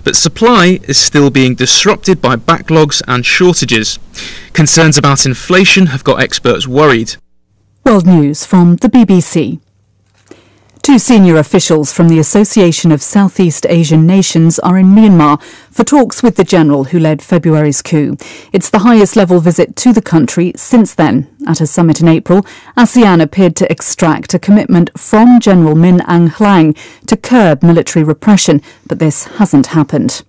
but supply is still being disrupted by backlogs and shortages. Concerns about inflation have got experts worried. World News from the BBC. Two senior officials from the Association of Southeast Asian Nations are in Myanmar for talks with the general who led February's coup. It's the highest-level visit to the country since then. At a summit in April, ASEAN appeared to extract a commitment from General Min Aung Hlaing to curb military repression, but this hasn't happened.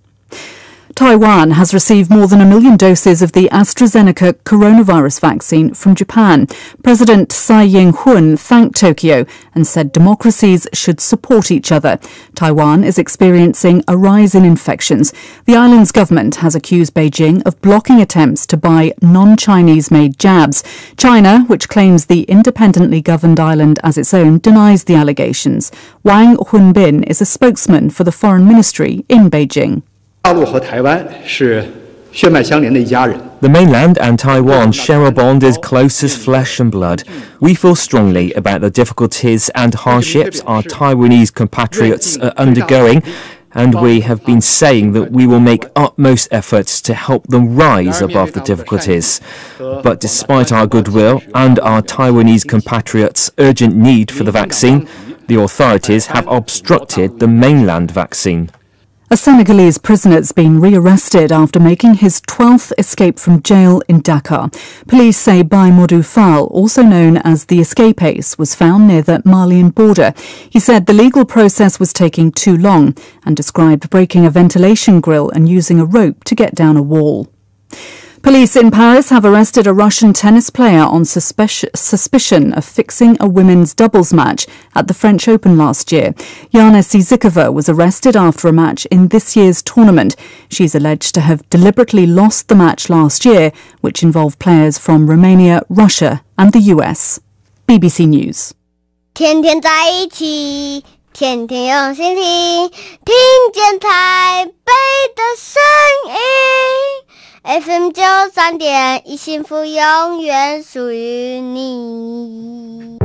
Taiwan has received more than 1 million doses of the AstraZeneca coronavirus vaccine from Japan. President Tsai Ing-wen thanked Tokyo and said democracies should support each other. Taiwan is experiencing a rise in infections. The island's government has accused Beijing of blocking attempts to buy non-Chinese-made jabs. China, which claims the independently governed island as its own, denies the allegations. Wang Wenbin is a spokesman for the Foreign Ministry in Beijing. The mainland and Taiwan share a bond as close as flesh and blood. We feel strongly about the difficulties and hardships our Taiwanese compatriots are undergoing, and we have been saying that we will make utmost efforts to help them rise above the difficulties. But despite our goodwill and our Taiwanese compatriots' urgent need for the vaccine, the authorities have obstructed the mainland vaccine. A Senegalese prisoner has been rearrested after making his 12th escape from jail in Dakar. Police say Bai Modou Fall, also known as the escape ace, was found near the Malian border. He said the legal process was taking too long and described breaking a ventilation grill and using a rope to get down a wall. Police in Paris have arrested a Russian tennis player on suspicion of fixing a women's doubles match at the French Open last year. Yana Sizikova was arrested after a match in this year's tournament. She's alleged to have deliberately lost the match last year, which involved players from Romania, Russia and the US. BBC News. 天天在一起，天天用心听，听见台北的声音。FM 93.1，幸福永远属于你。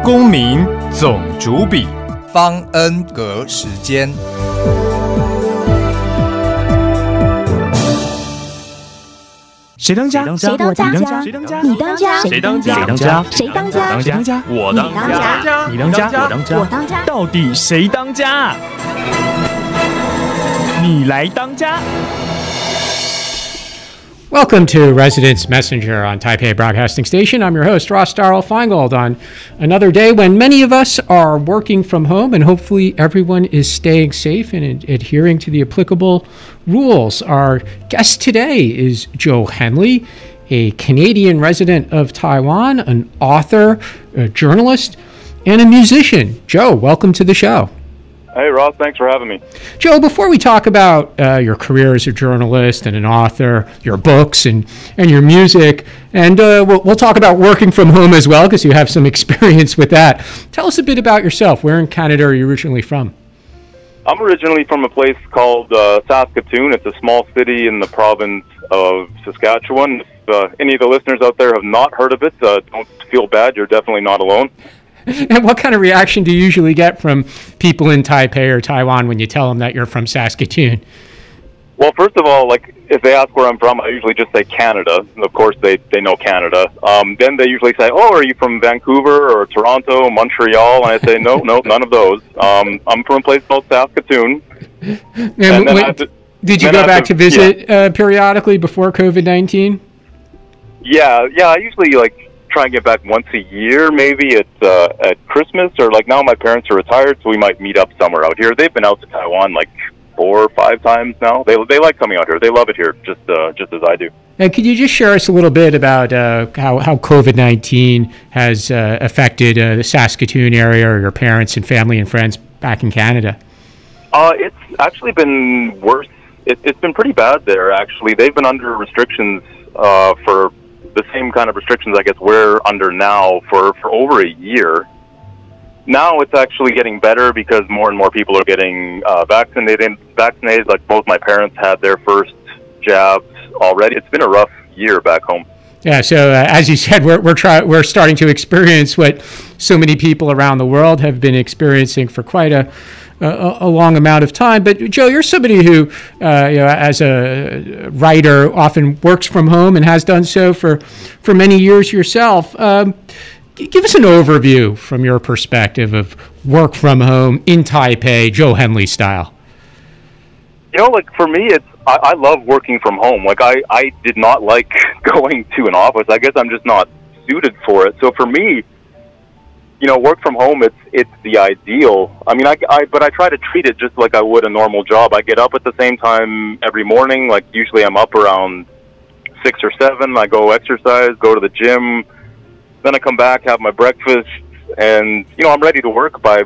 公民总主笔，方恩格时间。谁当家？谁当家？谁当家？你当家？谁当家？谁当家？谁当家？谁当家？我当家。你当家？我当家。我当家。到底谁当家？你来当家。Welcome to Residence Messenger on Taipei Broadcasting Station. I'm your host, Ross Darrell Feingold, on another day when many of us are working from home, and hopefully everyone is staying safe and adhering to the applicable rules. Our guest today is Joe Henley, a Canadian resident of Taiwan, an author, a journalist, and a musician. Joe, welcome to the show. Hey, Ross, thanks for having me. Joe, before we talk about your career as a journalist and an author, your books and your music, and we'll talk about working from home as well, because you have some experience with that. Tell us a bit about yourself. Where in Canada are you originally from? I'm originally from a place called Saskatoon. It's a small city in the province of Saskatchewan. If any of the listeners out there have not heard of it, don't feel bad. You're definitely not alone. And what kind of reaction do you usually get from people in Taipei or Taiwan when you tell them that you're from Saskatoon? Well, first of all, like, if they ask where I'm from, I usually just say Canada. And of course, they know Canada. Then they usually say, oh, are you from Vancouver or Toronto, Montreal? And I say, no, none of those. I'm from a place called Saskatoon. Did you go back to visit periodically before COVID-19? Yeah, I usually, try and get back once a year, maybe at Christmas, or now my parents are retired, so we might meet up somewhere out here. They've been out to Taiwan 4 or 5 times now. They like coming out here. They love it here, just as I do. And could you just share us a little bit about how COVID-19 has affected the Saskatoon area, or your parents and family and friends back in Canada? It's actually been worse. It's been pretty bad there, actually. They've been under restrictions for the same kind of restrictions, I guess, we're under now for over a year. Now it's actually getting better because more and more people are getting vaccinated. Like, both my parents had their first jabs already. It's been a rough year back home. Yeah, so as you said, we're starting to experience what so many people around the world have been experiencing for quite a long amount of time. But Joe, you're somebody who, as a writer, often works from home and has done so for many years yourself. Give us an overview from your perspective of work from home in Taipei, Joe Henley style. Like for me, I love working from home. Like I did not like going to an office. I guess I'm just not suited for it. So for me, work from home, it's the ideal. I mean, but I try to treat it just like I would a normal job. I get up at the same time every morning. Like usually I'm up around 6 or 7. I go exercise, go to the gym. Then I come back, have my breakfast, and I'm ready to work by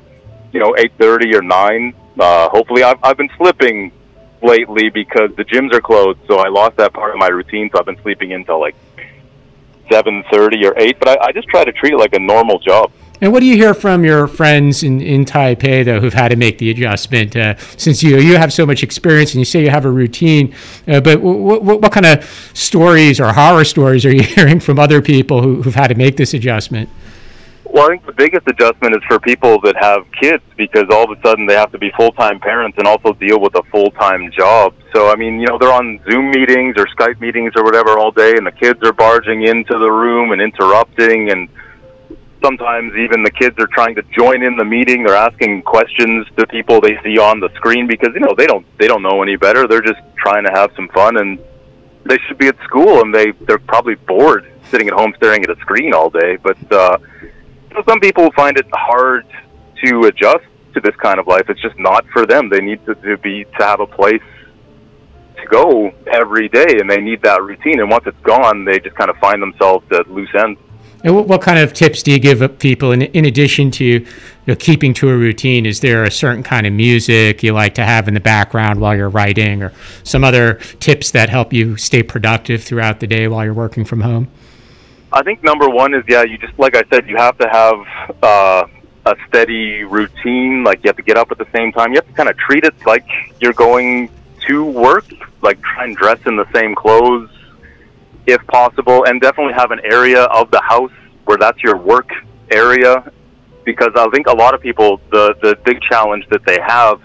8:30 or 9. Hopefully, I've been slipping lately because the gyms are closed, so I lost that part of my routine. So I've been sleeping until like 7:30 or 8. But I just try to treat it like a normal job. And what do you hear from your friends in Taipei, though, who've had to make the adjustment? Since you have so much experience and you say you have a routine, but what kind of stories or horror stories are you hearing from other people who've had to make this adjustment? Well, I think the biggest adjustment is for people that have kids, because all of a sudden they have to be full-time parents and also deal with a full-time job. So, I mean, they're on Zoom meetings or Skype meetings or whatever all day, and the kids are barging into the room and interrupting, and sometimes even the kids are trying to join in the meeting. They're asking questions to people they see on the screen because they don't know any better. They're just trying to have some fun, and they should be at school, and they're probably bored sitting at home staring at a screen all day. But some people find it hard to adjust to this kind of life. It's just not for them. They need to have a place to go every day, and they need that routine. And once it's gone, they just kind of find themselves at loose ends. And what kind of tips do you give people in addition to keeping to a routine? Is there a certain kind of music you like to have in the background while you're writing, or some other tips that help you stay productive throughout the day while you're working from home? I think number one is, you just, like I said, you have to have a steady routine. Like you have to get up at the same time. You have to kind of treat it like you're going to work, like try and dress in the same clothes if possible, and definitely have an area of the house where that's your work area, because I think a lot of people, the big challenge that they have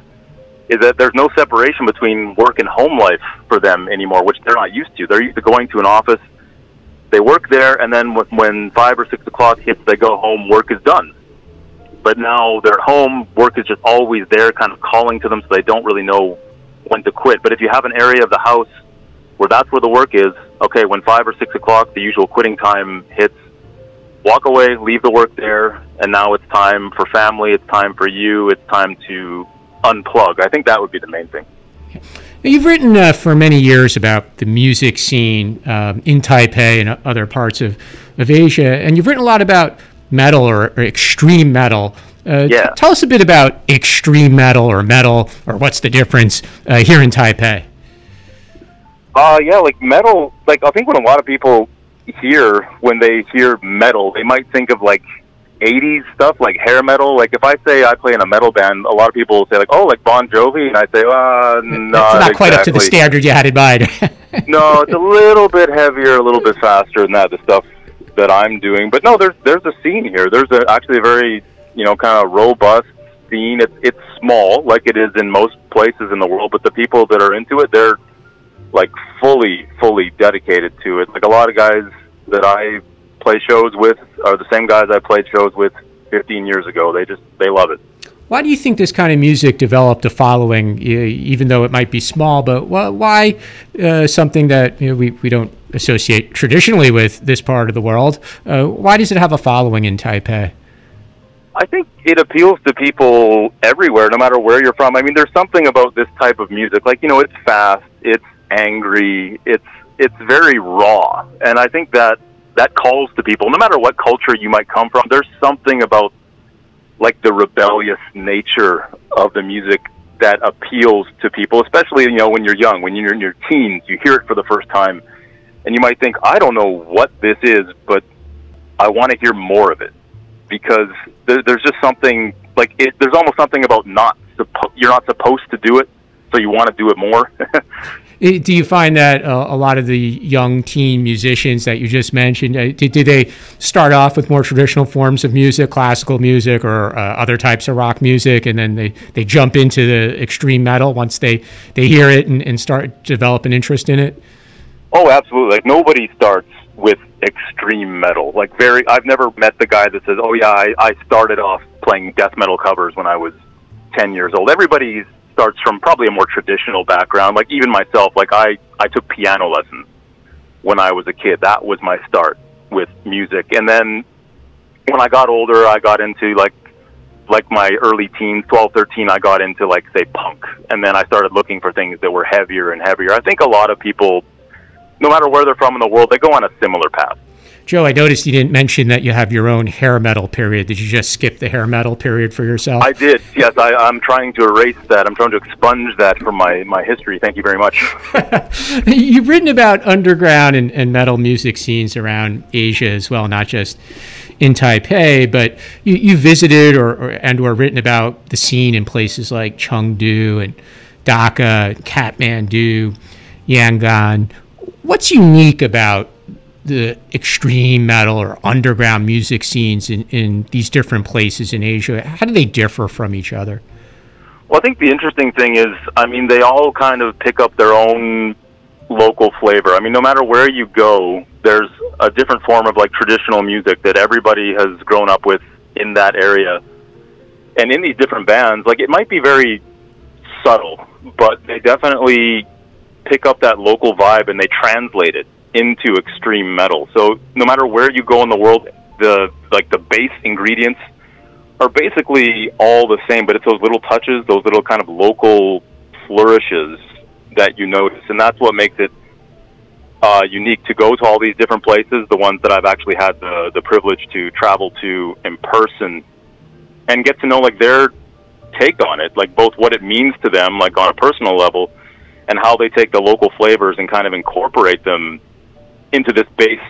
is that there's no separation between work and home life for them anymore, which they're not used to. They're used to going to an office, they work there, and then when 5 or 6 o'clock hits, they go home, work is done. But now they're home, work is just always there, kind of calling to them, so they don't really know when to quit. But if you have an area of the house where that's where the work is, okay, when 5 or 6 o'clock, the usual quitting time hits, walk away, leave the work there, and now it's time for family, it's time for you, it's time to unplug. I think that would be the main thing. You've written for many years about the music scene in Taipei and other parts of Asia, and you've written a lot about metal or extreme metal. Tell us a bit about extreme metal, or what's the difference here in Taipei? Like metal, like I think when a lot of people when they hear metal, they might think of like 80s stuff, like hair metal. Like if I say I play in a metal band, a lot of people will say like, oh, like Bon Jovi, and I say, no, it's not quite up to the standard you had in mind. No, it's a little bit heavier, a little bit faster than that, the stuff that I'm doing. But no, there's a scene here. There's actually a very, kind of robust scene. It's small, like it is in most places in the world, but the people that are into it, they're like fully dedicated to it. Like a lot of guys that I play shows with are the same guys I played shows with 15 years ago. They love it. Why do you think this kind of music developed a following, even though it might be small? But why something that we don't associate traditionally with this part of the world? Why does it have a following in Taipei? I think it appeals to people everywhere, no matter where you're from. I mean, there's something about this type of music. Like, it's fast, it's angry, it's very raw. And I think that calls to people, no matter what culture you might come from. There's something about like the rebellious nature of the music that appeals to people, especially, when you're young, when you're in your teens, you hear it for the first time, and you might think, I don't know what this is, but I want to hear more of it, because there's just something, like, there's almost something about you're not supposed to do it, so you want to do it more. Do you find that a lot of the young teen musicians that you just mentioned, did they start off with more traditional forms of music, classical music or other types of rock music, and then they jump into the extreme metal once they hear it and start develop an interest in it? Oh, absolutely. Like, nobody starts with extreme metal. Like, I've never met the guy that says, oh yeah, I started off playing death metal covers when I was 10 years old. Everybody starts from probably a more traditional background. Like, even myself, like I took piano lessons when I was a kid. That was my start with music. And then when I got older, I got into like my early teens, 12, 13, I got into, like, say, punk. And then I started looking for things that were heavier and heavier. I think a lot of people, no matter where they're from in the world, they go on a similar path. Joe, I noticed you didn't mention that you have your own hair metal period. Did you just skip the hair metal period for yourself? I did, yes. I'm trying to erase that. I'm trying to expunge that from my history. Thank you very much. You've written about underground and metal music scenes around Asia as well, not just in Taipei, but you visited or written about the scene in places like Chengdu and Dhaka, Kathmandu, Yangon. What's unique about the extreme metal or underground music scenes in these different places in Asia? How do they differ from each other? Well, I think the interesting thing is, I mean, they all kind of pick up their own local flavor. I mean, no matter where you go, there's a different form of, like, traditional music that everybody has grown up with in that area. And in these different bands, like, it might be very subtle, but they definitely pick up that local vibe and they translate it into extreme metal. So no matter where you go in the world, the base ingredients are basically all the same, but it's those little touches, those little kind of local flourishes that you notice, and that's what makes it unique to go to all these different places, the ones that I've actually had the privilege to travel to in person and get to know, like, their take on it, like both what it means to them, like on a personal level, and how they take the local flavors and kind of incorporate them into this base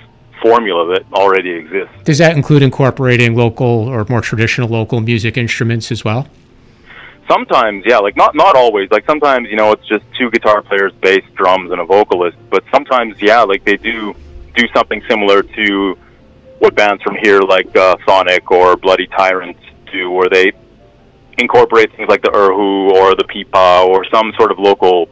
formula that already exists. Does that include incorporating local or more traditional local music instruments as well? Sometimes, yeah, like not always. Like sometimes, you know, it's just two guitar players, bass, drums, and a vocalist. But sometimes, yeah, like they do something similar to what bands from here, like Sonic or Bloody Tyrant, do, where they incorporate things like the erhu or the pipa or some sort of local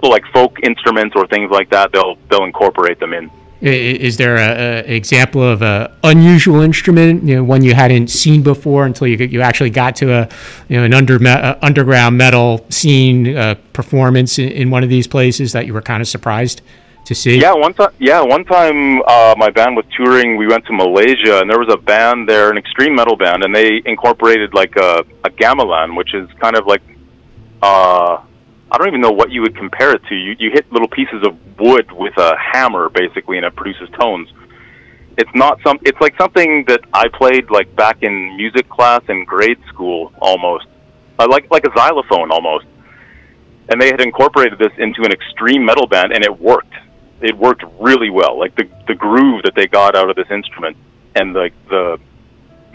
like folk instruments or things like that. They'll incorporate them in. Is there an example of an unusual instrument, you know, one you hadn't seen before until you actually got to an underground metal scene performance in one of these places that you were kind of surprised to see? Yeah, one time my band was touring. We went to Malaysia, and there was a band there, an extreme metal band, and they incorporated like a gamelan, which is kind of like I don't even know what you would compare it to. You hit little pieces of wood with a hammer, basically, and it produces tones. It's like something that I played like back in music class in grade school, almost. Like a xylophone, almost. And they had incorporated this into an extreme metal band, and it worked. It worked really well. Like the groove that they got out of this instrument, and like the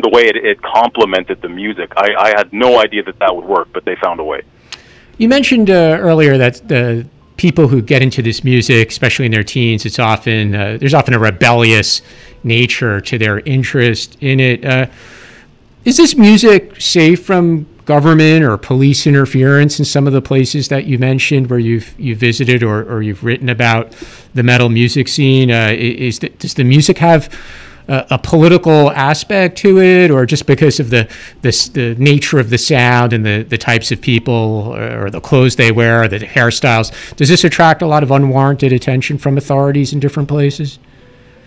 way it complemented the music. I had no idea that would work, but they found a way. You mentioned earlier that the people who get into this music, especially in their teens, there's often a rebellious nature to their interest in it. Is this music safe from government or police interference in some of the places that you mentioned where you've visited or you've written about the metal music scene? Does the music have a political aspect to it, or just because of the nature of the sound and the types of people or the clothes they wear, the hairstyles, does this attract a lot of unwarranted attention from authorities in different places?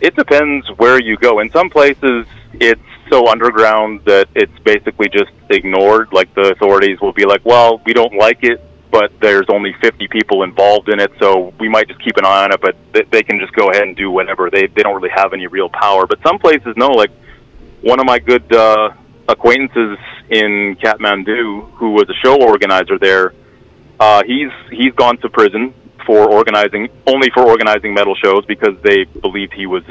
It depends where you go. In some places, it's so underground that it's basically just ignored. Like the authorities will be like, well, we don't like it, but there's only 50 people involved in it, so we might just keep an eye on it, but they can just go ahead and do whatever. They don't really have any real power. But some places, no. Like one of my good acquaintances in Kathmandu, who was a show organizer there, he's gone to prison for organizing metal shows because they believed he was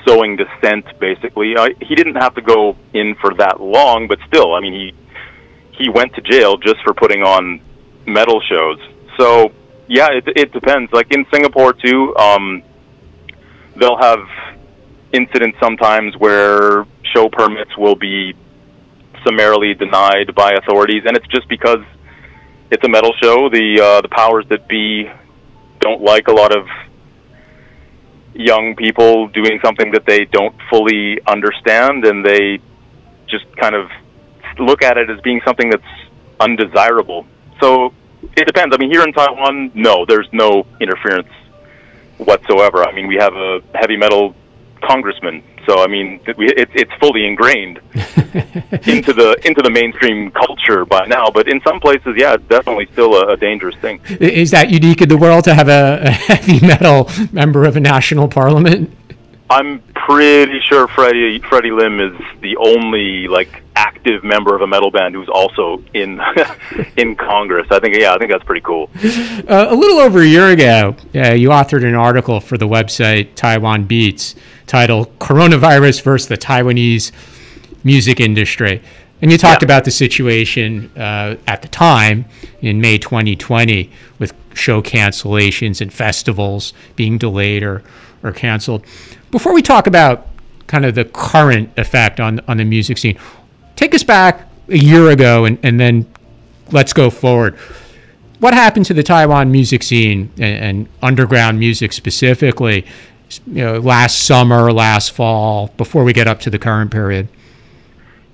sowing dissent, basically. He didn't have to go in for that long, but still, I mean, he went to jail just for putting on metal shows. So Yeah, it depends. Like in Singapore too, they'll have incidents sometimes where show permits will be summarily denied by authorities, and it's just because it's a metal show. The powers that be don't like a lot of young people doing something that they don't fully understand, and they just kind of look at it as being something that's undesirable. So it depends. I mean, here in Taiwan, no, there's no interference whatsoever. I mean, we have a heavy metal congressman, so I mean, it's fully ingrained into the mainstream culture by now. But in some places, yeah, it's definitely still a dangerous thing. Is that unique in the world to have a heavy metal member of a national parliament? I'm pretty sure Freddie Lim is the only like active member of a metal band who's also in in Congress. I think that's pretty cool. A little over a year ago, you authored an article for the website Taiwan Beats titled "Coronavirus versus the Taiwanese Music Industry," and you talked about the situation at the time in May 2020 with show cancellations and festivals being delayed or canceled. Before we talk about kind of the current effect on the music scene, take us back a year ago and then let's go forward. What happened to the Taiwan music scene and underground music specifically, last summer, last fall, before we get up to the current period?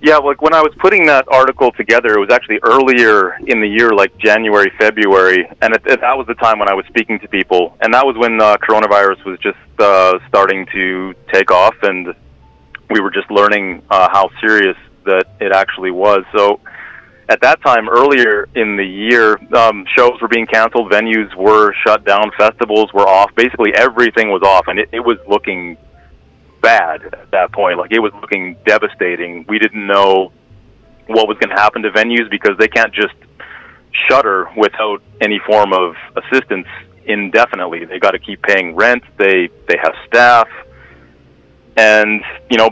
Yeah, like when I was putting that article together, it was actually earlier in the year, like January, February, and that was the time when I was speaking to people, and that was when coronavirus was just starting to take off, and we were just learning how serious that it actually was. So at that time, earlier in the year, shows were being canceled, venues were shut down, festivals were off, basically everything was off, and it was looking bad at that point. Like, it was looking devastating. We didn't know what was going to happen to venues because they can't just shutter without any form of assistance indefinitely. They got to keep paying rent. They have staff, and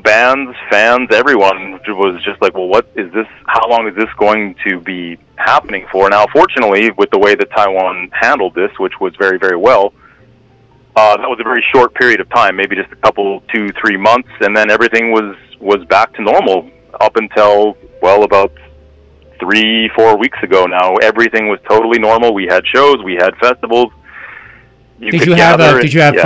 bands, fans, everyone was just like, well, what is this? How long is this going to be happening for? Now, fortunately, with the way that Taiwan handled this, which was very, very well, that was a very short period of time, maybe just a couple, 2-3 months, and then everything was back to normal up until, well, about 3-4 weeks ago now. Everything was totally normal. We had shows, we had festivals. Did you have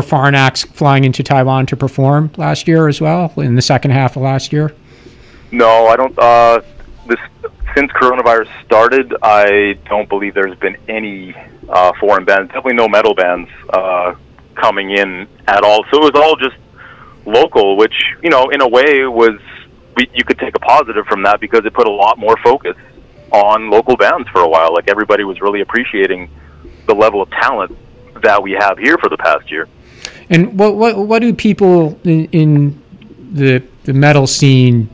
foreign acts flying into Taiwan to perform last year as well, in the second half of last year? No, I don't. Since coronavirus started, I don't believe there's been any foreign bands, definitely no metal bands coming in at all. So it was all just local, which, in a way you could take a positive from that because it put a lot more focus on local bands for a while. Like, everybody was really appreciating the level of talent that we have here for the past year. And what do people in the metal scene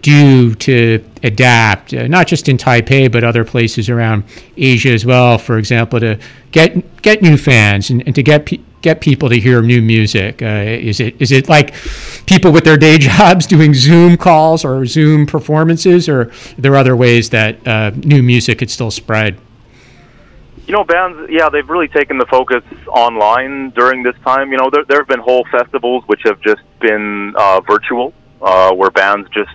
do to adapt, not just in Taipei, but other places around Asia as well, for example, to get new fans and to get people to hear new music? Is it like people with their day jobs doing Zoom calls or Zoom performances, or are there other ways that new music could still spread? Bands, yeah, they've really taken the focus online during this time. There have been whole festivals which have just been virtual, where bands just,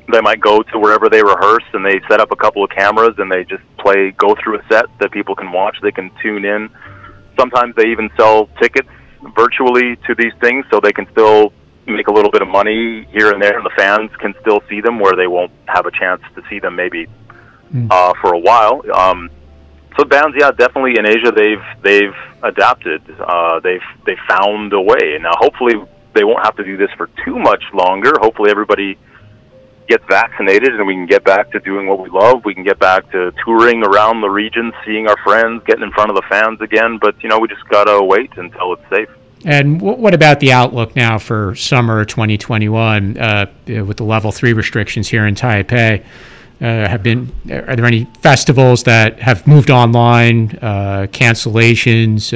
they might go to wherever they rehearse and they set up a couple of cameras and they just go through a set that people can watch, they can tune in. Sometimes they even sell tickets virtually to these things so they can still make a little bit of money here and there, and the fans can still see them where they won't have a chance to see them maybe for a while. So bands, yeah, definitely in Asia they've adapted. They've found a way. Now, hopefully they won't have to do this for too much longer. Hopefully everybody gets vaccinated and we can get back to doing what we love. We can get back to touring around the region, seeing our friends, getting in front of the fans again. But we just gotta wait until it's safe. And what about the outlook now for summer 2021 with the level 3 restrictions here in Taipei? Are there any festivals that have moved online, cancellations,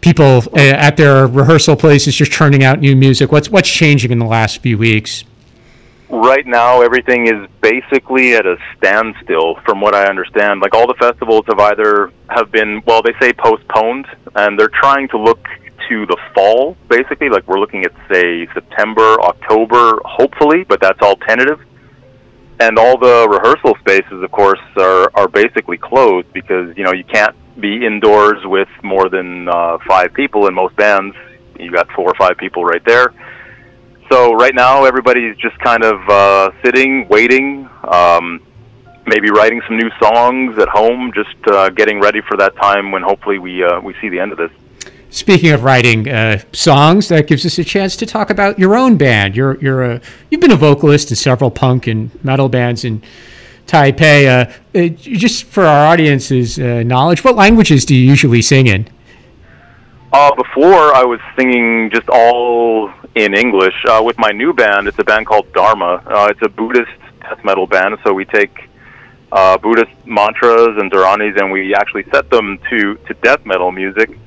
people at their rehearsal places just churning out new music? What's changing in the last few weeks? right now everything is basically at a standstill from what I understand. Like all the festivals have been, well, they say postponed, and they're trying to look to the fall, basically. Like we're looking at, say, September, October, hopefully, but that's all tentative. And all the rehearsal spaces, of course, are basically closed because, you can't be indoors with more than 5 people in most bands. You got 4 or 5 people right there. So right now, everybody's just kind of sitting, waiting, maybe writing some new songs at home, just getting ready for that time when hopefully we see the end of this. Speaking of writing songs, that gives us a chance to talk about your own band. You've been a vocalist in several punk and metal bands in Taipei. Just for our audience's knowledge, what languages do you usually sing in? Before I was singing just all in English. With my new band, it's a band called Dharma. It's a Buddhist death metal band, so we take Buddhist mantras and dharanis and we actually set them to death metal music.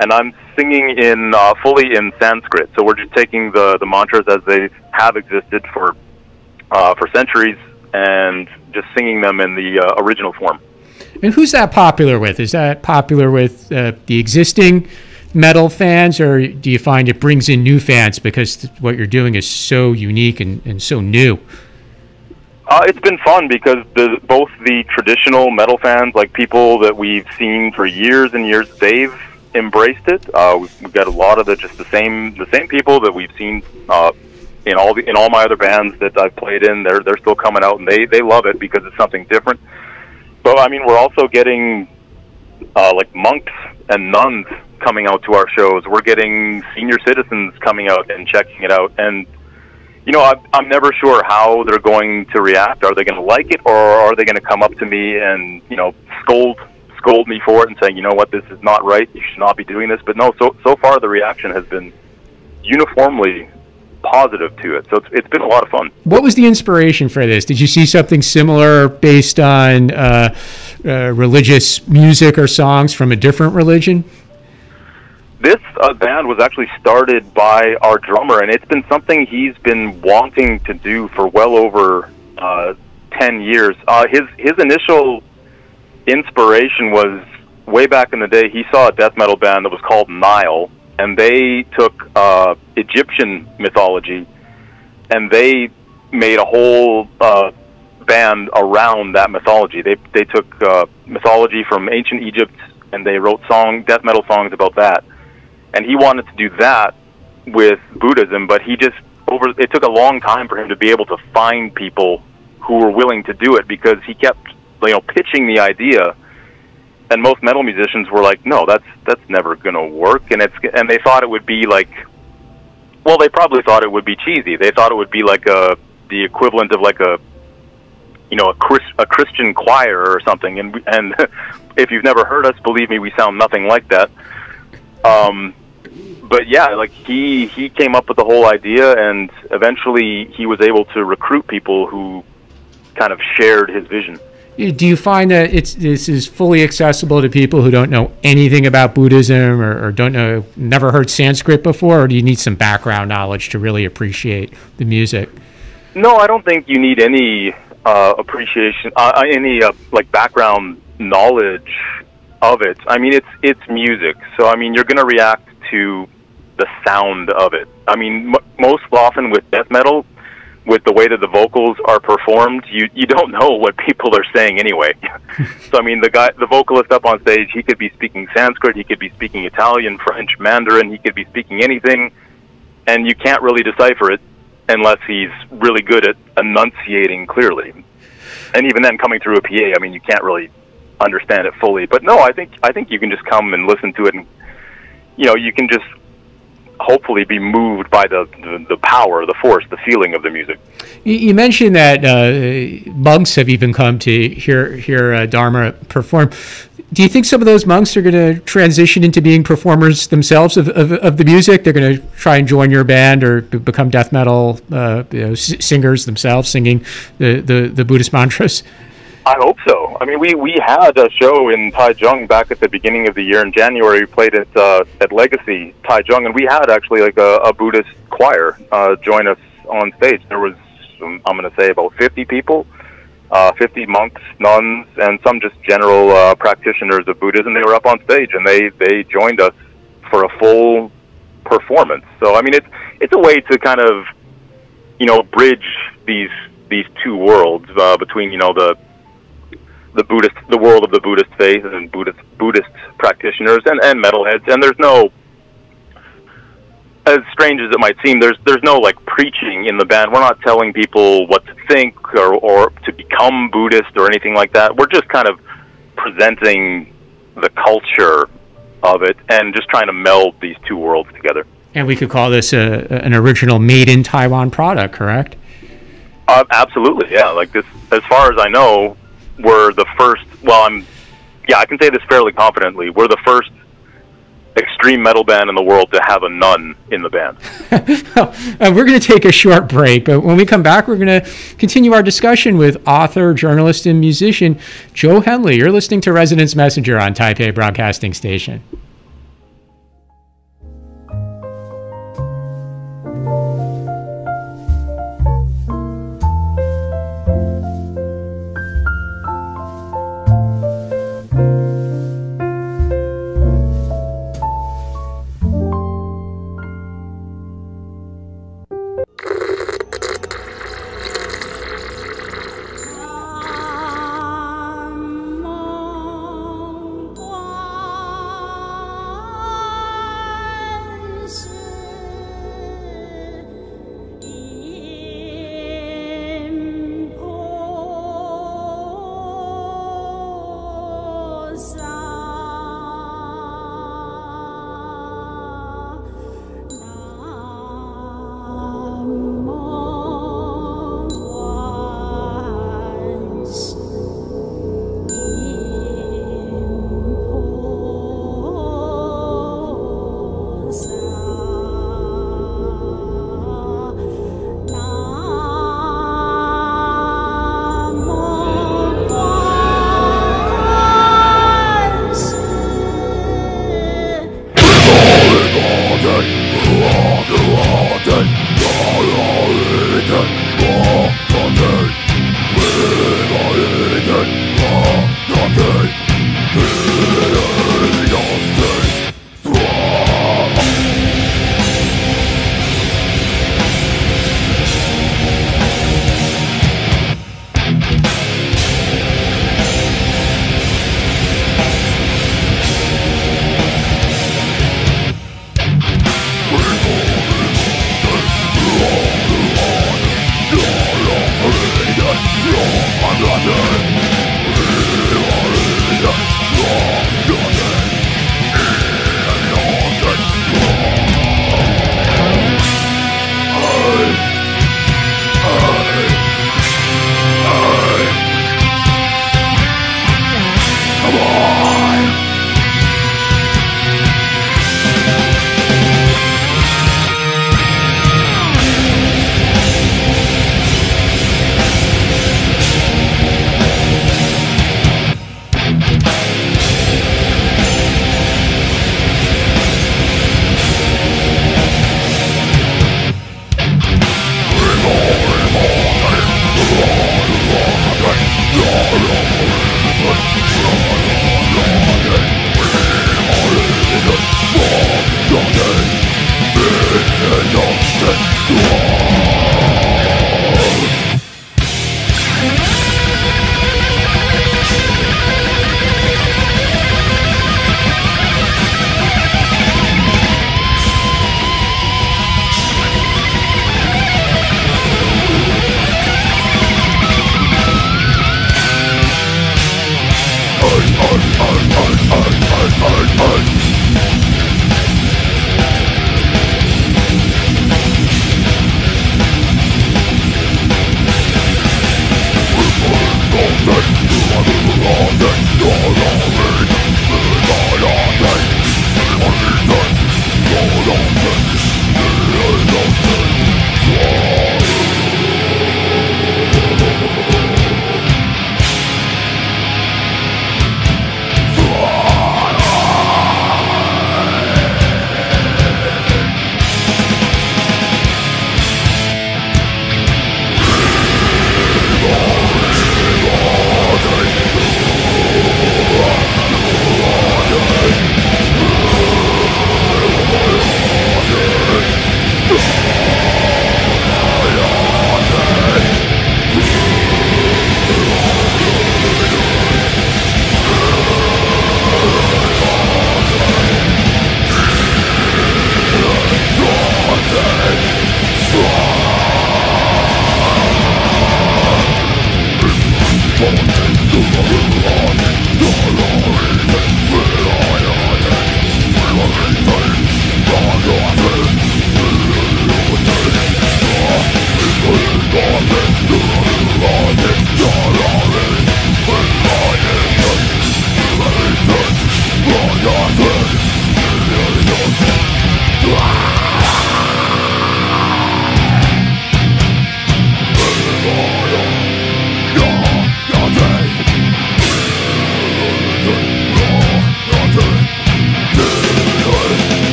And I'm singing in fully in Sanskrit, so we're just taking the mantras as they have existed for centuries and just singing them in the original form. And who's that popular with? Is that popular with the existing metal fans, or do you find it brings in new fans because what you're doing is so unique and so new? It's been fun because both the traditional metal fans, like people that we've seen for years and years, they've embraced it. We've got a lot of the same people that we've seen in all my other bands that I've played in. They're still coming out and they love it because it's something different. But I mean, we're also getting like monks and nuns coming out to our shows. We're getting senior citizens coming out and checking it out. And I'm never sure how they're going to react. Are they going to like it, or are they going to come up to me and scold me for it and saying, you know what, this is not right, you should not be doing this? But no, so far the reaction has been uniformly positive to it. So it's been a lot of fun. What was the inspiration for this? Did you see something similar based on religious music or songs from a different religion? This band was actually started by our drummer, and it's been something he's been wanting to do for well over 10 years. His initial inspiration was way back in the day. He saw a death metal band that was called Nile, and they took Egyptian mythology and they made a whole band around that mythology. They took mythology from ancient Egypt and they wrote death metal songs about that. And he wanted to do that with Buddhism, but it took a long time for him to be able to find people who were willing to do it, because he kept pitching the idea, and most metal musicians were like, no, that's never going to work. And they thought it would be like, well, they probably thought it would be cheesy. They thought it would be like the equivalent of like a Christian choir or something. And if you've never heard us, believe me, we sound nothing like that. But yeah, like he came up with the whole idea, and eventually he was able to recruit people who kind of shared his vision. Do you find that this is fully accessible to people who don't know anything about Buddhism or never heard Sanskrit before, or do you need some background knowledge to really appreciate the music? No, I don't think you need any appreciation, like background knowledge of it. I mean, it's music, so I mean, you're going to react to the sound of it. I mean, most often with death metal, with the way that the vocals are performed, you don't know what people are saying anyway. So I mean, the vocalist up on stage, he could be speaking Sanskrit, he could be speaking Italian, French, Mandarin, he could be speaking anything, and you can't really decipher it unless he's really good at enunciating clearly. And even then, coming through a PA, I mean, you can't really understand it fully. But no, I think you can just come and listen to it, and you can just hopefully be moved by the power, the force, the feeling of the music. You mentioned that monks have even come to hear Dharma perform. Do you think some of those monks are going to transition into being performers themselves of the music? They're going to try and join your band or become death metal singers themselves, singing the Buddhist mantras? I hope so. I mean, we had a show in Taichung back at the beginning of the year in January. We played at Legacy Taichung, and we had actually like a Buddhist choir join us on stage. There was I'm going to say about 50 people, 50 monks, nuns, and some just general practitioners of Buddhism. They were up on stage, and they joined us for a full performance. So I mean, it's a way to kind of, you know, bridge these two worlds between, you know, the world of the Buddhist faith and Buddhist practitioners and metalheads. And there's no, as strange as it might seem, there's no like preaching in the band. We're not telling people what to think or to become Buddhist or anything like that. We're just kind of presenting the culture of it and just trying to meld these two worlds together. And we could call this an original made in Taiwan product, correct? Absolutely, yeah. Like this, as far as I know, we're the first. Well, I can say this fairly confidently. We're the first extreme metal band in the world to have a nun in the band. We're going to take a short break, but when we come back, we're going to continue our discussion with author, journalist, and musician Joe Henley. You're listening to Residence Messenger on Taipei Broadcasting Station.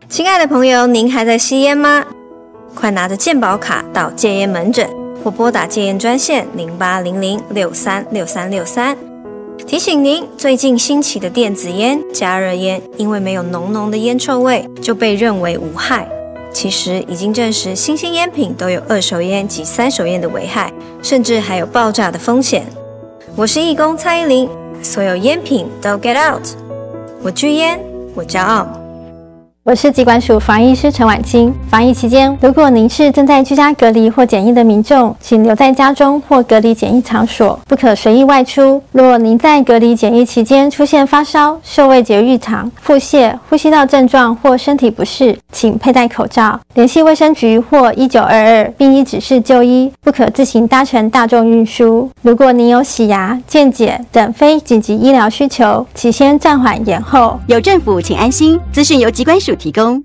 亲爱的朋友，您还在吸烟吗？快拿着健保卡到戒烟门诊或拨打戒烟专线0800636363。提醒您，最近兴起的电子烟、加热烟，因为没有浓浓的烟臭味，就被认为无害。其实已经证实，新兴烟品都有二手烟及三手烟的危害，甚至还有爆炸的风险。我是义工蔡依林，所有烟品都 get out。我拒烟，我骄傲。我是疾管署防疫师陈婉清。防疫期间，如果您是正在居家隔离或检疫的民众，请留在家中或隔离检疫场所，不可随意外出。若您在隔离检疫期间出现发烧、嗅味觉异常、腹泻、呼吸道症状或身体不适，请佩戴口罩，联系卫生局或1922，并依指示就医，不可自行搭乘大众运输。如果您有洗牙、健检等非紧急医疗需求，请先暂缓延后。有政府，请安心。资讯由疾管署提供。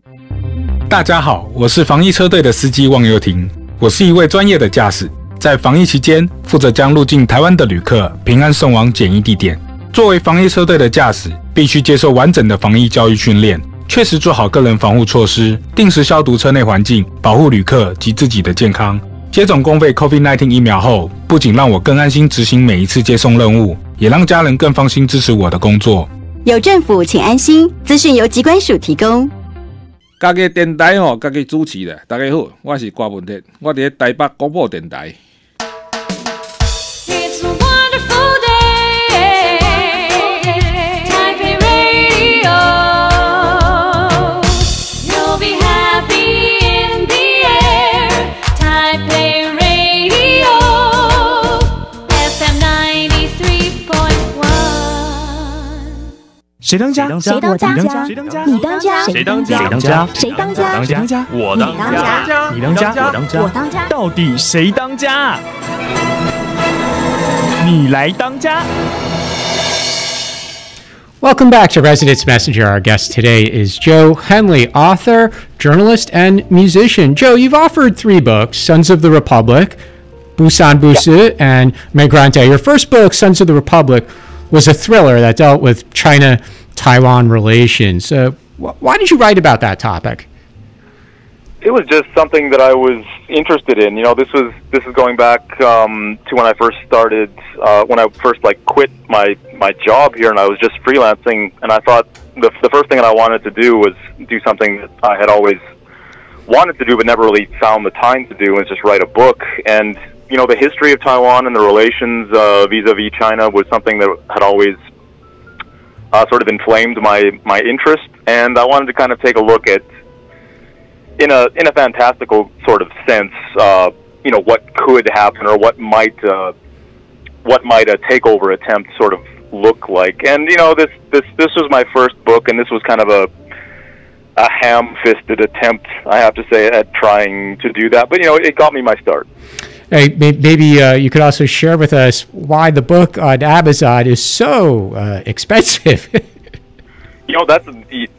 大家好，我是防疫车队的司机汪佑廷。我是一位专业的驾驶，在防疫期间负责将入境台湾的旅客平安送往检疫地点。作为防疫车队的驾驶，必须接受完整的防疫教育训练，确实做好个人防护措施，定时消毒车内环境，保护旅客及自己的健康。接种公费 COVID-19 疫苗后，不仅让我更安心执行每一次接送任务，也让家人更放心支持我的工作。有政府，请安心。资讯由疾管署提供。家己电台家己主持咧。大家好，我是郭文哲，我伫台北广播电台。谁当家？谁当家？谁当家？你当家？谁当家？谁当家？谁当家？我当家。你当家？我当家。我当家。到底谁当家？你来当家。 Welcome back to Residence Messenger. Our guest today is Joe Henley, author, journalist, and musician. Joe, you've authored 3 books, Sons of the Republic, Busan Busu, and Migrant. Your first book, Sons of the Republic, was a thriller that dealt with China-Taiwan relations. Why did you write about that topic? It was just something that I was interested in. You know, this is going back to when I first started, when I first quit my job here, and I was just freelancing. And I thought the first thing that I wanted to do was do something that I had always wanted to do, but never really found the time to do, and just write a book. And you know, the history of Taiwan and the relations vis-a-vis China was something that had always sort of inflamed my interest, and I wanted to kind of take a look at, in a fantastical sort of sense, you know, what could happen or what might a takeover attempt sort of look like. And you know, this was my first book, and this was kind of a ham-fisted attempt, I have to say, at trying to do that. But you know, it got me my start. Hey, maybe you could also share with us why the book on Amazon is so expensive. You know,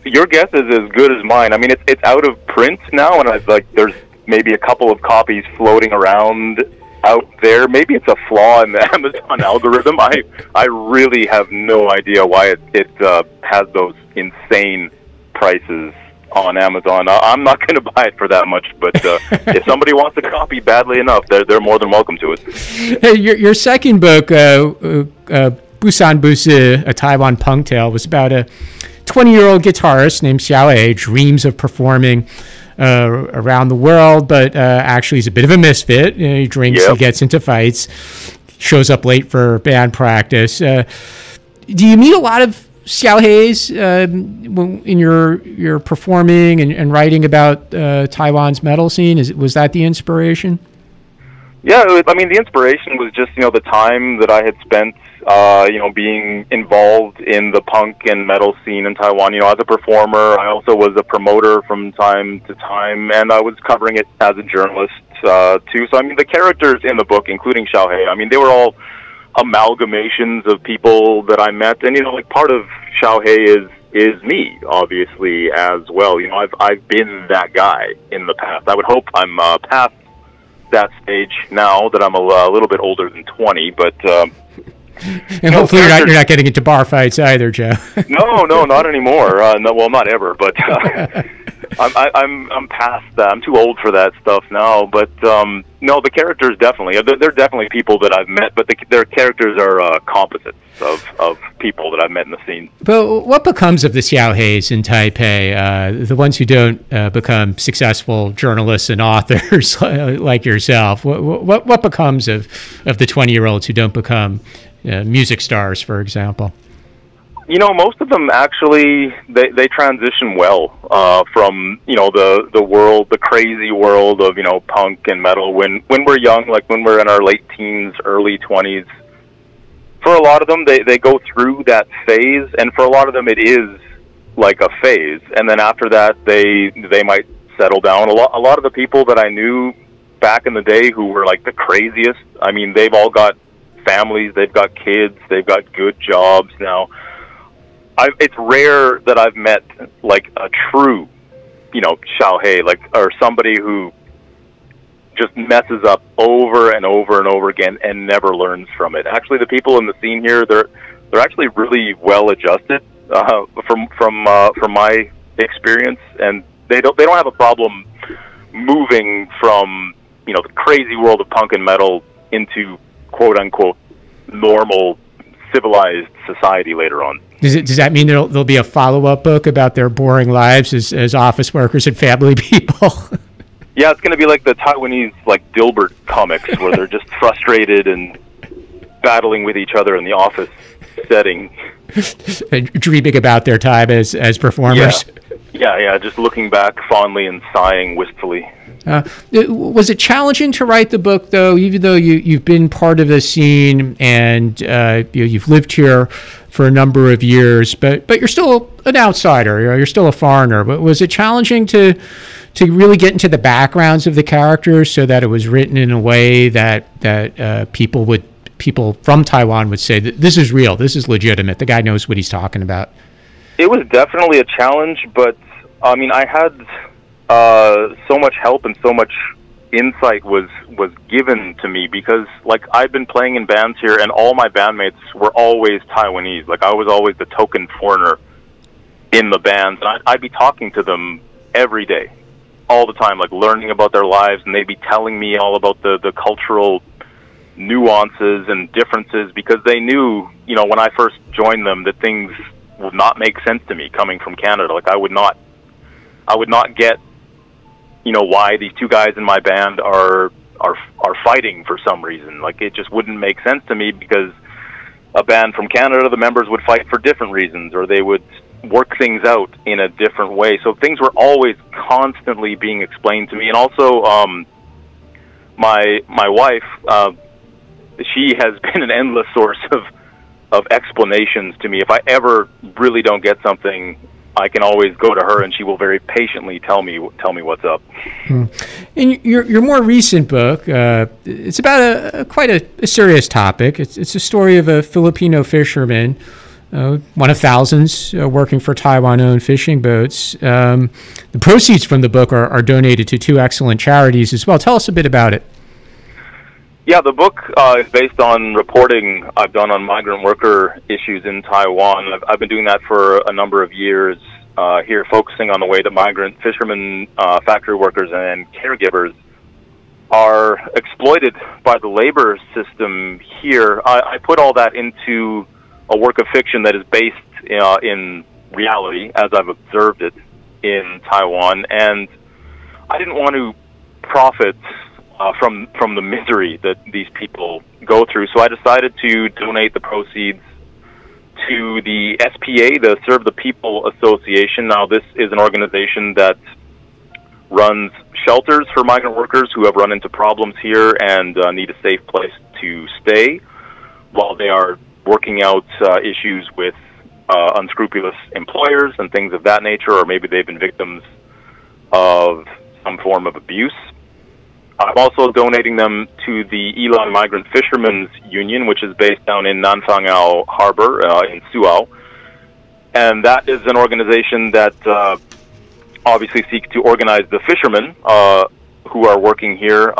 your guess is as good as mine. I mean, it's out of print now, and there's maybe a couple of copies floating around out there. Maybe it's a flaw in the Amazon algorithm. I really have no idea why it has those insane prices on Amazon. I'm not going to buy it for that much, but if somebody wants a copy badly enough, they're more than welcome to it. Hey, your second book, Busan Busu, a Taiwan punk tale, was about a 20-year-old guitarist named Xiao He, dreams of performing around the world, but actually he's a bit of a misfit. You know, he drinks, He gets into fights, shows up late for band practice. Do you meet a lot of Xiao He's in your performing and writing about Taiwan's metal scene? Was that the inspiration? Yeah, I mean, the inspiration was just, you know, the time that I had spent, you know, being involved in the punk and metal scene in Taiwan. You know, as a performer, I also was a promoter from time to time, and I was covering it as a journalist, too. So, I mean, the characters in the book, including Xiao He, I mean, they were all amalgamations of people that I met, and, you know, like, part of Xiao He is me, obviously, as well. You know, I've been that guy in the past. I would hope I'm past that stage now that I'm a little bit older than 20, but and hopefully you're not getting into bar fights either, Joe. no, not anymore. No, well, not ever. But I'm past that. I'm too old for that stuff now. But no, the characters definitely. They're definitely people that I've met, but their characters are composites of people that I've met in the scene. But what becomes of the Xiaoheis in Taipei? The ones who don't become successful journalists and authors like yourself. What becomes of the 20-year-olds who don't become music stars, for example? You know, most of them actually they transition well from the world, the crazy world of punk and metal when we're young, like when we're in our late teens, early 20s. For a lot of them, they go through that phase, and for a lot of them, it is like a phase. And then after that, they might settle down. A lot of the people that I knew back in the day who were like the craziest, I mean, they've all got families, they've got kids, they've got good jobs now. It's rare that I've met like a true, Xiaohei, or somebody who just messes up over and over and over again and never learns from it. Actually, the people in the scene here, they're actually really well adjusted from my experience, and they don't have a problem moving from the crazy world of punk and metal into quote unquote normal civilized society later on. Does that mean there'll be a follow-up book about their boring lives as office workers and family people? Yeah, it's going to be like the Taiwanese Dilbert comics where they're just frustrated and battling with each other in the office setting. And dreaming about their time as performers. Yeah, just looking back fondly and sighing wistfully. Was it challenging to write the book, though, even though you've been part of the scene and you've lived here for a number of years, but you're still an outsider, you're still a foreigner. But was it challenging to really get into the backgrounds of the characters so that it was written in a way that people from Taiwan would say that this is real, this is legitimate, the guy knows what he's talking about? It was definitely a challenge, but I mean, I had so much help and so much insight was given to me because I've been playing in bands here and all my bandmates were always Taiwanese. I was always the token foreigner in the bands, and I'd be talking to them every day, all the time, learning about their lives, and they'd be telling me all about the cultural nuances and differences because they knew, when I first joined them, that things would not make sense to me coming from Canada. I would not get why these two guys in my band are fighting for some reason. It just wouldn't make sense to me because a band from Canada, the members would fight for different reasons, or they would work things out in a different way. So things were always constantly being explained to me. And also, my wife, she has been an endless source of explanations to me. If I ever really don't get something, I can always go to her, and she will very patiently tell me what's up. In your more recent book, it's about quite a serious topic. It's a story of a Filipino fisherman, one of thousands working for Taiwan-owned fishing boats. The proceeds from the book are donated to two excellent charities as well. Tell us a bit about it. Yeah, the book is based on reporting I've done on migrant worker issues in Taiwan. I've been doing that for a number of years here, focusing on the way that migrant fishermen, factory workers, and caregivers are exploited by the labor system here. I put all that into a work of fiction that is based in reality, as I've observed it in Taiwan, and I didn't want to profit from the misery that these people go through. So I decided to donate the proceeds to the SPA, the Serve the People Association. Now, this is an organization that runs shelters for migrant workers who have run into problems here and need a safe place to stay while they are working out issues with unscrupulous employers and things of that nature, or maybe they've been victims of some form of abuse. I'm also donating them to the Ilan Migrant Fishermen's Union, which is based down in Nanfangao Harbor in Suao. And that is an organization that obviously seeks to organize the fishermen who are working here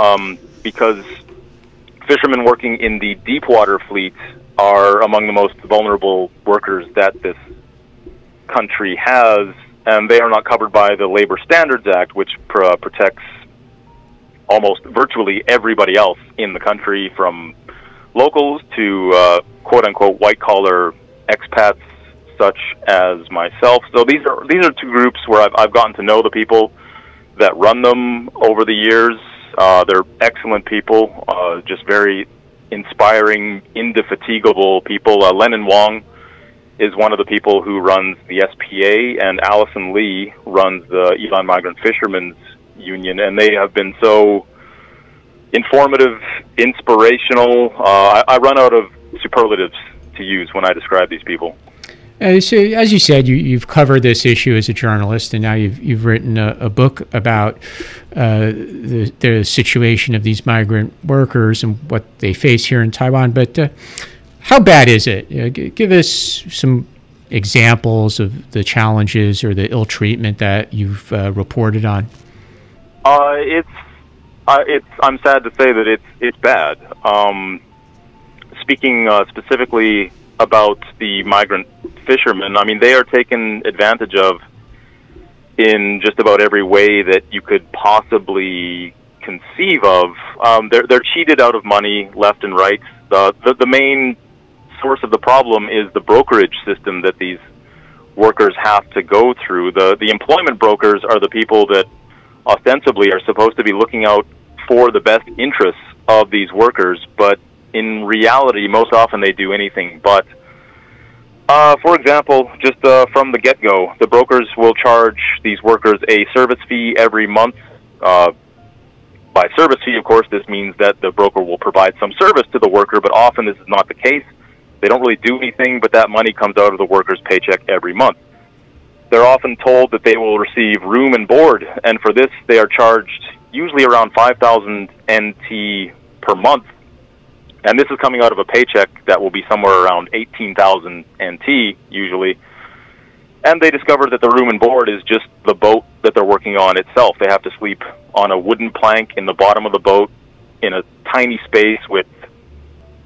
because fishermen working in the deep water fleet are among the most vulnerable workers that this country has and they are not covered by the Labor Standards Act, which protects almost virtually everybody else in the country, from locals to quote-unquote white-collar expats such as myself. So these are two groups where I've gotten to know the people that run them over the years. They're excellent people, just very inspiring, indefatigable people. Lennon Wong is one of the people who runs the SPA, and Allison Lee runs the Ilan Migrant Fishermen's Union, and they have been so informative, inspirational. I run out of superlatives to use when I describe these people. So, as you said, you've covered this issue as a journalist, and now you've written a book about the situation of these migrant workers and what they face here in Taiwan. But how bad is it? Give us some examples of the challenges or the ill treatment that you've reported on. I'm sad to say that it's bad. Speaking specifically about the migrant fishermen, I mean, they are taken advantage of in just about every way that you could possibly conceive of. They're cheated out of money left and right. The main source of the problem is the brokerage system that these workers have to go through. The employment brokers are the people that ostensibly are supposed to be looking out for the best interests of these workers, but in reality, most often they do anything but. For example, just from the get-go, the brokers will charge these workers a service fee every month. By service fee, of course, this means that the broker will provide some service to the worker, but often this is not the case. They don't really do anything, but that money comes out of the worker's paycheck every month. They're often told that they will receive room and board, and for this they are charged usually around 5,000 NT per month. And this is coming out of a paycheck that will be somewhere around 18,000 NT usually. And they discover that the room and board is just the boat that they're working on itself. They have to sleep on a wooden plank in the bottom of the boat in a tiny space with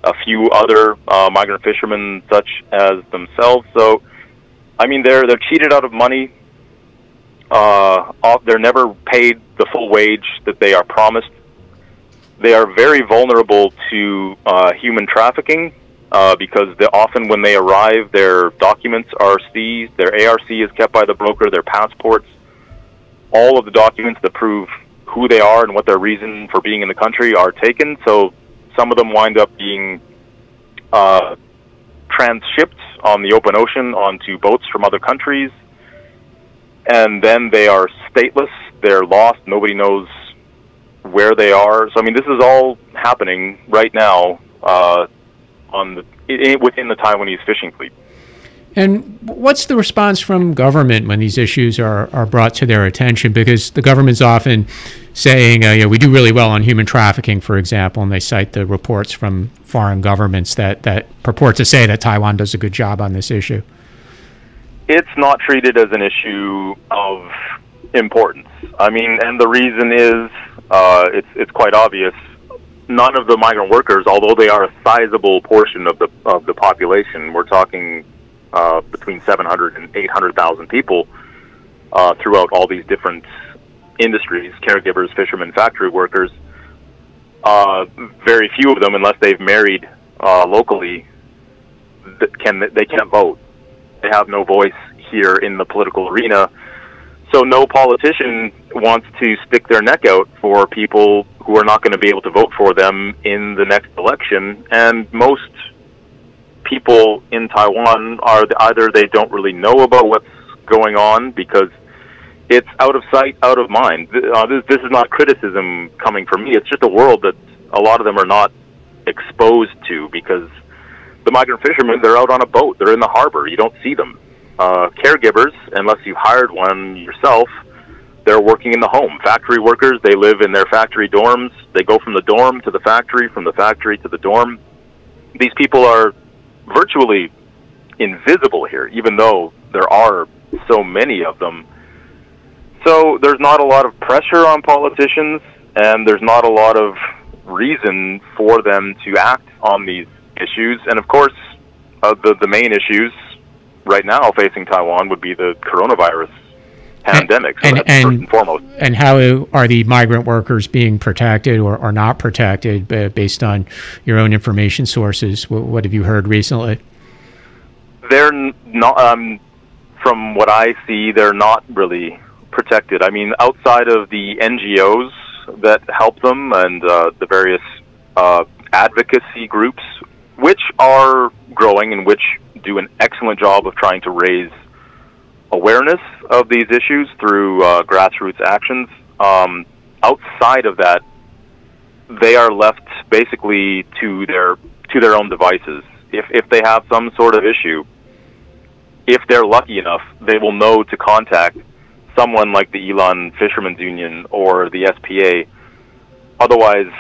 a few other migrant fishermen such as themselves. So, I mean, they're cheated out of money. They're never paid the full wage that they are promised. They are very vulnerable to human trafficking because often when they arrive, their documents are seized, their ARC is kept by the broker, their passports, all of the documents that prove who they are and what their reason for being in the country are taken. So some of them wind up being transshipped on the open ocean onto boats from other countries, and then they are stateless, they're lost, nobody knows where they are. So I mean, this is all happening right now within the Taiwanese fishing fleet. And what's the response from government when these issues are brought to their attention? Because the government's often saying, we do really well on human trafficking, for example, and they cite the reports from foreign governments that purport to say that Taiwan does a good job on this issue. It's not treated as an issue of importance. I mean, and the reason is, it's quite obvious. None of the migrant workers, although they are a sizable portion of the population, we're talking between 700 and 800,000 people throughout all these different industries, caregivers, fishermen, factory workers. Very few of them, unless they've married locally, they can't vote. They have no voice here in the political arena. So no politician wants to stick their neck out for people who are not going to be able to vote for them in the next election. And most people in Taiwan are either they don't really know about what's going on because it's out of sight, out of mind. This is not criticism coming from me. It's just a world that a lot of them are not exposed to because the migrant fishermen, they're out on a boat. They're in the harbor. You don't see them. Caregivers, unless you've hired one yourself, they're working in the home. Factory workers, they live in their factory dorms. They go from the dorm to the factory, from the factory to the dorm. These people are virtually invisible here, even though there are so many of them. So there's not a lot of pressure on politicians, and there's not a lot of reason for them to act on these issues. And of course, the main issues right now facing Taiwan would be the coronavirus pandemic. So that's first and foremost. And how are the migrant workers being protected or not protected based on your own information sources? What have you heard recently? They're not, from what I see, they're not really protected. I mean, outside of the NGOs that help them and the various advocacy groups, which are growing and which do an excellent job of trying to raise awareness of these issues through grassroots actions. Outside of that, they are left basically to their own devices. If they have some sort of issue, if they're lucky enough, they will know to contact someone like the Ilan Fishermen's Union or the SPA. Otherwise,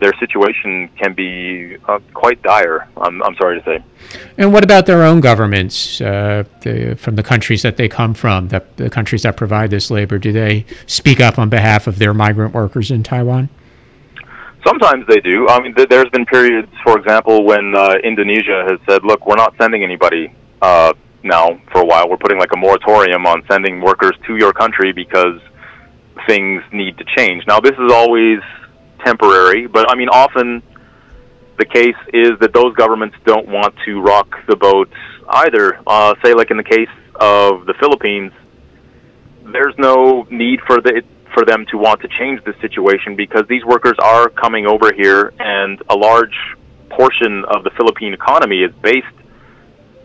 their situation can be quite dire, I'm sorry to say. And what about their own governments from the countries that they come from, the countries that provide this labor? Do they speak up on behalf of their migrant workers in Taiwan? Sometimes they do. I mean, there's been periods, for example, when Indonesia has said, look, we're not sending anybody now for a while. We're putting like a moratorium on sending workers to your country because things need to change. Now, this is always temporary, but I mean, often the case is that those governments don't want to rock the boat either. Say, like in the case of the Philippines, there's no need for them to want to change the situation because these workers are coming over here, and a large portion of the Philippine economy is based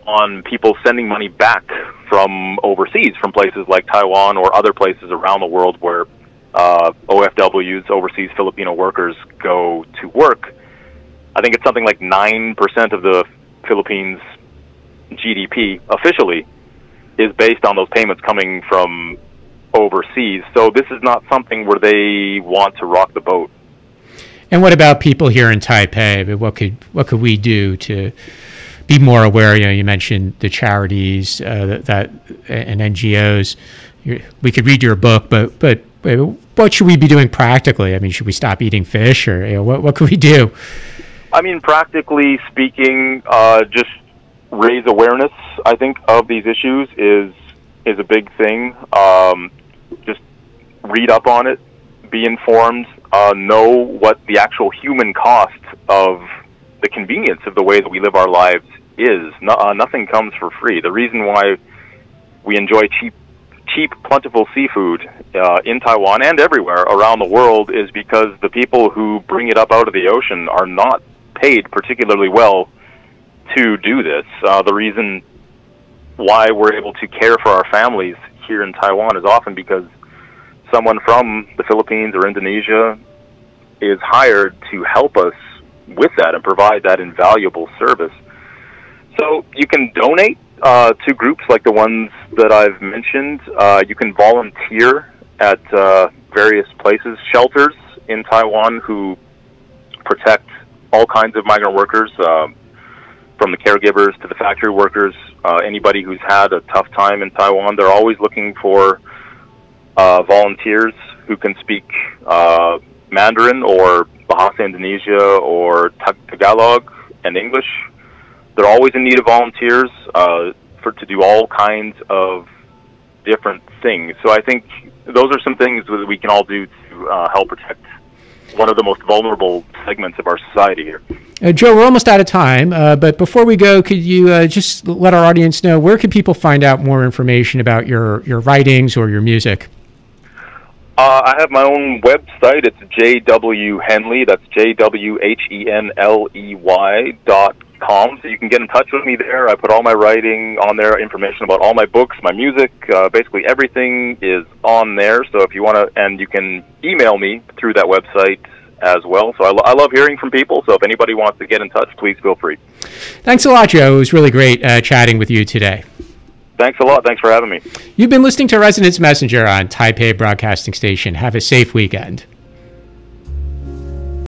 on people sending money back from overseas, from places like Taiwan or other places around the world where OFWs, overseas Filipino workers, go to work. I think it's something like 9% of the Philippines' GDP officially is based on those payments coming from overseas. So this is not something where they want to rock the boat. And what about people here in Taipei? What could we do to be more aware? You mentioned the charities and NGOs. We could read your book, but what should we be doing practically? I mean, should we stop eating fish, or what could we do? I mean, practically speaking, just raise awareness, I think, of these issues is a big thing. Just read up on it, be informed, know what the actual human cost of the convenience of the way that we live our lives is. Nothing comes for free. The reason why we enjoy cheap, plentiful seafood in Taiwan and everywhere around the world is because the people who bring it up out of the ocean are not paid particularly well to do this. The reason why we're able to care for our families here in Taiwan is often because someone from the Philippines or Indonesia is hired to help us with that and provide that invaluable service. So you can donate to groups like the ones that I've mentioned. You can volunteer at various places, shelters in Taiwan who protect all kinds of migrant workers, from the caregivers to the factory workers, anybody who's had a tough time in Taiwan. They're always looking for volunteers who can speak Mandarin or Bahasa Indonesia or Tagalog and English. They're always in need of volunteers to do all kinds of different things. So I think those are some things that we can all do to help protect one of the most vulnerable segments of our society here. Joe, we're almost out of time, but before we go, could you just let our audience know where can people find out more information about your writings or your music? I have my own website. It's JW Henley. That's JWHENLEY.com. So you can get in touch with me there. I put all my writing on there, information about all my books, my music. Basically everything is on there. So if you want to, and you can email me through that website as well. So I love hearing from people. So if anybody wants to get in touch, please feel free. Thanks a lot, Joe. It was really great chatting with you today. Thanks a lot. Thanks for having me. You've been listening to Residence Messenger on Taipei Broadcasting Station. Have a safe weekend.